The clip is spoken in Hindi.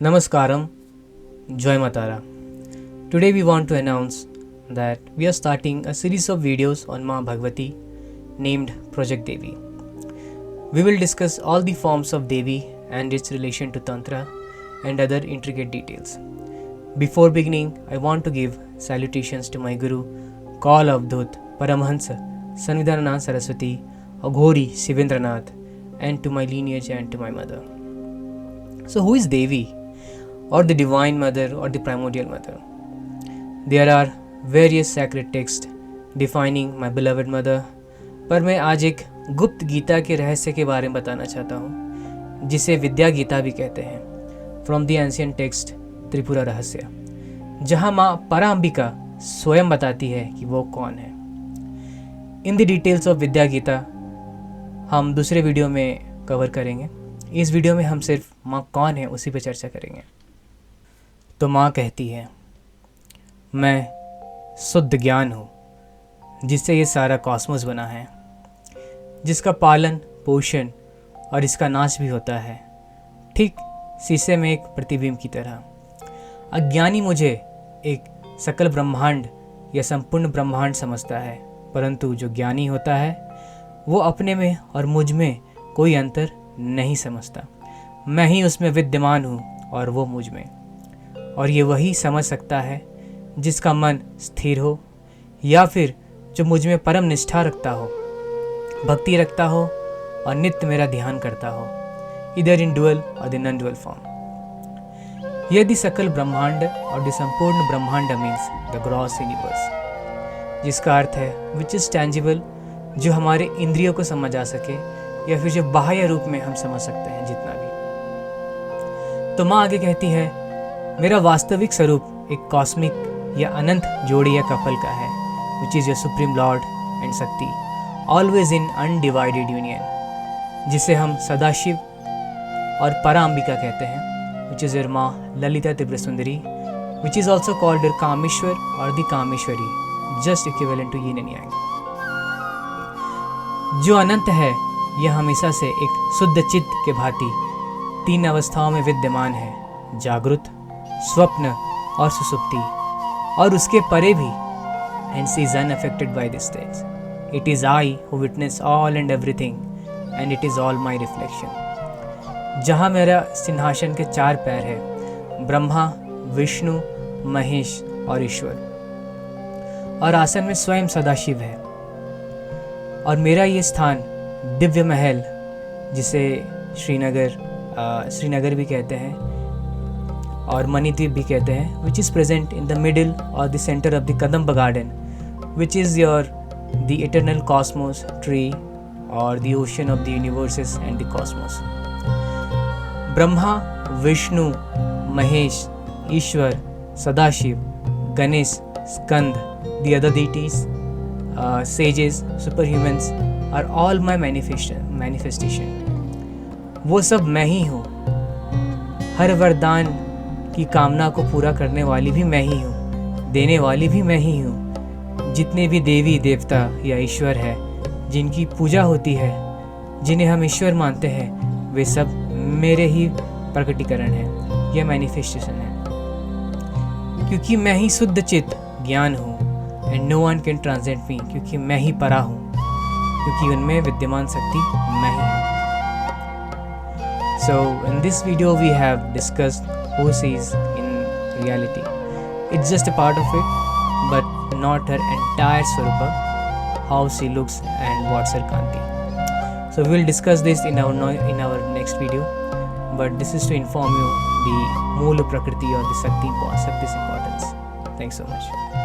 Namaskaram, Joy Matara. Today we want to announce that we are starting a series of videos on Ma Bhagavati named Project Devi. We will discuss all the forms of Devi and its relation to Tantra and other intricate details. Before beginning, I want to give salutations to my Guru, Kaul Avdut, Paramahansa, Sanvidhananath Saraswati, Aghori Sivendranath, and to my lineage and to my mother. So who is Devi? Or the Divine Mother or the Primordial Mother? There are various sacred texts defining my beloved mother, पर मैं आज एक गुप्त गीता के रहस्य के बारे में बताना चाहता हूँ, जिसे विद्या गीता भी कहते हैं, from the ancient text Tripura रहस्य, जहाँ माँ पराम्बिका स्वयं बताती है कि वो कौन है. इन द डिटेल्स ऑफ विद्या गीता हम दूसरे वीडियो में कवर करेंगे. इस वीडियो में हम सिर्फ माँ कौन है उसी पर चर्चा करेंगे. तो माँ कहती है, मैं शुद्ध ज्ञान हूँ जिससे ये सारा कॉस्मोस बना है, जिसका पालन पोषण और इसका नाश भी होता है, ठीक शीशे में एक प्रतिबिंब की तरह. अज्ञानी मुझे एक सकल ब्रह्मांड या संपूर्ण ब्रह्मांड समझता है, परंतु जो ज्ञानी होता है वो अपने में और मुझ में कोई अंतर नहीं समझता. मैं ही उसमें विद्यमान हूँ और वो मुझ में. और ये वही समझ सकता है जिसका मन स्थिर हो, या फिर जो मुझ में परम निष्ठा रखता हो, भक्ति रखता हो और नित्य मेरा ध्यान करता हो, इधर इन डुअल और द नॉन डुअल फॉर्म. यदि सकल ब्रह्मांड और द संपूर्ण ब्रह्मांड मीन्स द ग्रॉस यूनिवर्स, जिसका अर्थ है विच इज़ टैंजिबल, जो हमारे इंद्रियों को समझ आ सके, या फिर जो बाह्य रूप में हम समझ सकते हैं जितना भी. तो माँ आगे कहती है, मेरा वास्तविक स्वरूप एक कॉस्मिक या अनंत जोड़ी या कपल का है, विच is your supreme Lord and शक्ति, ऑलवेज इन अनडिवाइडेड यूनियन, जिसे हम सदाशिव और पराम्बिका कहते हैं, विच इज़ योर माँ Lalita Tripura Sundari, which is also called your Kameshwar or the Kameshwari, just equivalent to yin and yang. जो अनंत है यह हमेशा से एक शुद्ध चित्त के भांति तीन अवस्थाओं में विद्यमान है, जागृत, स्वप्न और सुसुप्ति, और उसके परे भी. Hence is unaffected by these states. It is I who witness all and everything, and it is all my reflection. जहाँ मेरा सिंहासन के चार पैर है, ब्रह्मा, विष्णु, महेश और ईश्वर, और आसन में स्वयं सदाशिव है. और मेरा ये स्थान दिव्य महल, जिसे श्रीनगर भी कहते हैं और मणिद्वीप भी कहते हैं, which is present in the middle or the centre of the Kadamba garden, which is your the eternal cosmos tree or the ocean of the universes and the cosmos. Brahma, Vishnu, Mahesh, Ishwar, Sadashiv, Ganesh, Skanda, the other deities, sages, superhumans are all my manifestation. वो सब मैं ही हूँ. हर वरदान की कामना को पूरा करने वाली भी मैं ही हूँ, देने वाली भी मैं ही हूँ. जितने भी देवी देवता या ईश्वर है जिनकी पूजा होती है, जिन्हें हम ईश्वर मानते हैं, वे सब मेरे ही प्रकटीकरण है, यह मैनिफेस्टेशन है. क्योंकि मैं ही शुद्ध चित्त ज्ञान हूँ, and no one can transcend me, क्योंकि मैं ही परा हूँ, क्योंकि उनमें विद्यमान शक्ति मैं ही हूँ. So in this video we have discussed who she is in reality. It's just a part of it, but not her entire Swarupa, how she looks and what's her Kanti. So we will discuss this in our next video, but this is to inform you the Moola Prakriti or the Shakti's importance. Thanks so much.